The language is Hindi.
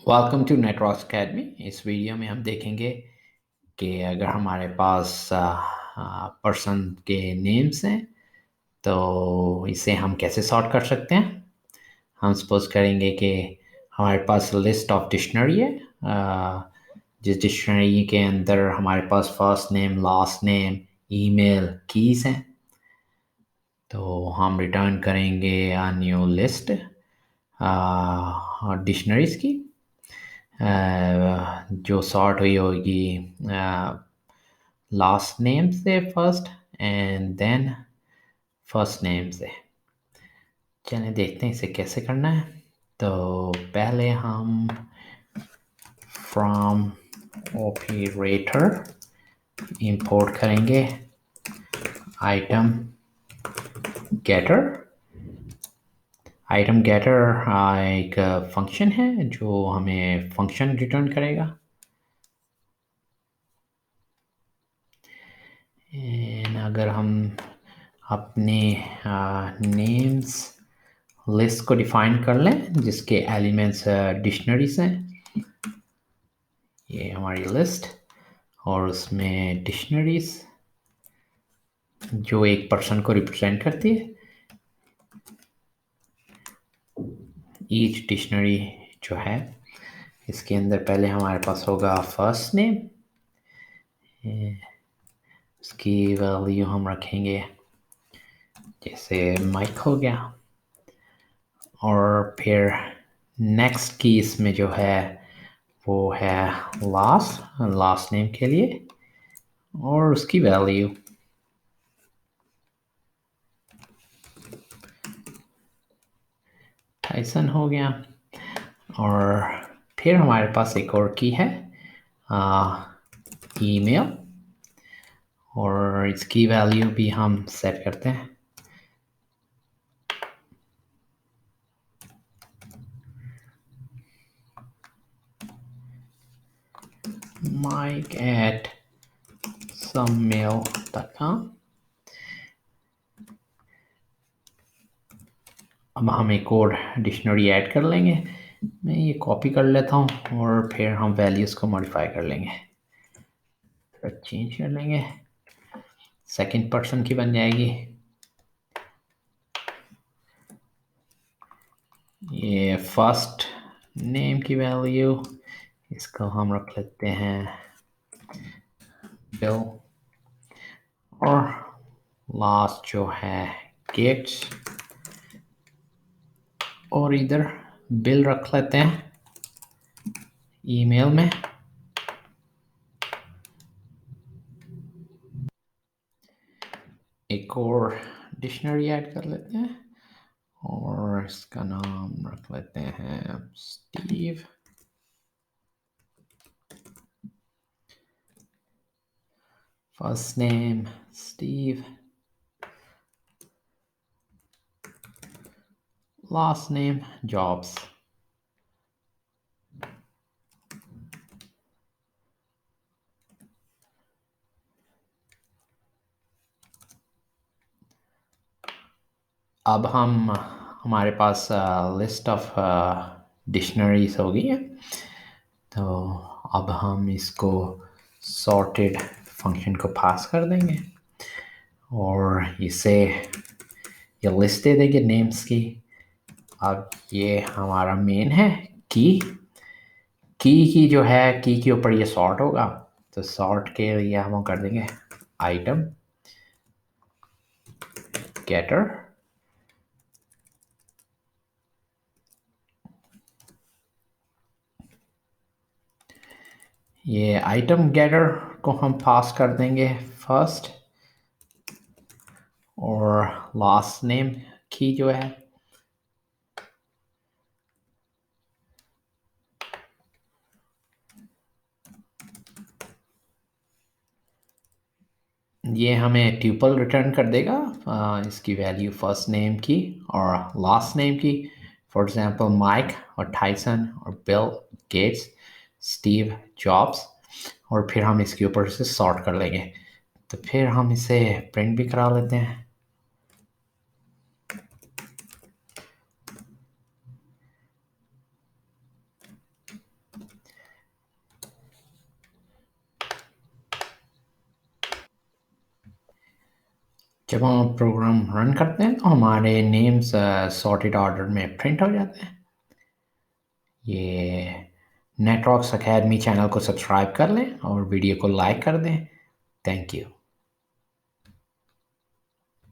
Welcome to networks academy. इस वीडियो में हम देखेंगे कि अगर हमारे पास पर्सन के नेम्स हैं तो इसे हम कैसे सॉर्ट कर सकते हैं। हम सपोज करेंगे कि हमारे पास लिस्ट ऑफ डिक्शनरी है। जिस डिक्शनरी के अंदर हमारे पास first name, last name, email, keys हैं, तो हम रिटर्न करेंगे न्यू लिस्ट डिक्शनरीज की जो सॉर्ट हुई होगी लास्ट नेम से first and then first name से। चलिए देखते हैं इसे कैसे करना है। तो पहले हम फ्रॉम ऑपरेटर इंपोर्ट करेंगे आइटम गेटर। आइटम गेटर एक फंक्शन है जो हमें फंक्शन रिटर्न करेगा। एंड अगर हम अपने नेम्स लिस्ट को डिफाइन कर लें जिसके एलिमेंट्स डिक्शनरीज हैं, ये हमारी लिस्ट, और उसमें डिक्शनरीज जो एक पर्सन को रिप्रेजेंट करती है। ईच डिक्शनरी जो है इसके अंदर पहले हमारे पास होगा फर्स्ट नेम, उसकी वैल्यू हम रखेंगे जैसे माइक हो गया, और फिर नेक्स्ट की इसमें जो है वो है लास्ट नेम के लिए, और उसकी वैल्यू टाइसन हो गया। और फिर हमारे पास एक और की है ईमेल, और इसकी वैल्यू भी हम सेट करते हैं mike@somemail.com। अब हम एक और डिक्शनरी ऐड कर लेंगे। मैं ये कॉपी कर लेता हूँ और फिर हम वैल्यूज़ को मॉडिफाई कर लेंगे, फिर चेंज कर लेंगे, सेकंड पर्सन की बन जाएगी। ये फर्स्ट नेम की वैल्यू, इसको हम रख लेते हैं बिल, और लास्ट जो है गेट्स, और इधर बिल रख लेते हैं ईमेल में। एक और डिक्शनरी ऐड कर लेते हैं और इसका नाम रख लेते हैं Steve. First name Steve, last name jobs. अब हमारे पास लिस्ट ऑफ डिक्शनरीज हो गई है, तो अब हम इसको सॉर्टेड फंक्शन को पास कर देंगे और इसे ये लिस्ट दे देंगे नेम्स की। अब ये हमारा मेन है की जो है की के ऊपर ये सॉर्ट होगा, तो सॉर्ट के लिए हम कर देंगे आइटम गेटर। ये आइटम गेटर को हम पास कर देंगे फर्स्ट और लास्ट नेम की जो है, ये हमें ट्यूपल रिटर्न कर देगा इसकी वैल्यू फर्स्ट नेम की और लास्ट नेम की। फॉर एग्जांपल माइक और टाइसन और बिल गेट्स, स्टीव जॉब्स, और फिर हम इसके ऊपर से सॉर्ट कर लेंगे। तो फिर हम इसे प्रिंट भी करा लेते हैं। जब हम प्रोग्राम रन करते हैं तो हमारे नेम्स सॉर्टेड ऑर्डर में प्रिंट हो जाते हैं। ये नेटवर्क्स अकेडमी चैनल को सब्सक्राइब कर लें और वीडियो को लाइक कर दें। Thank you.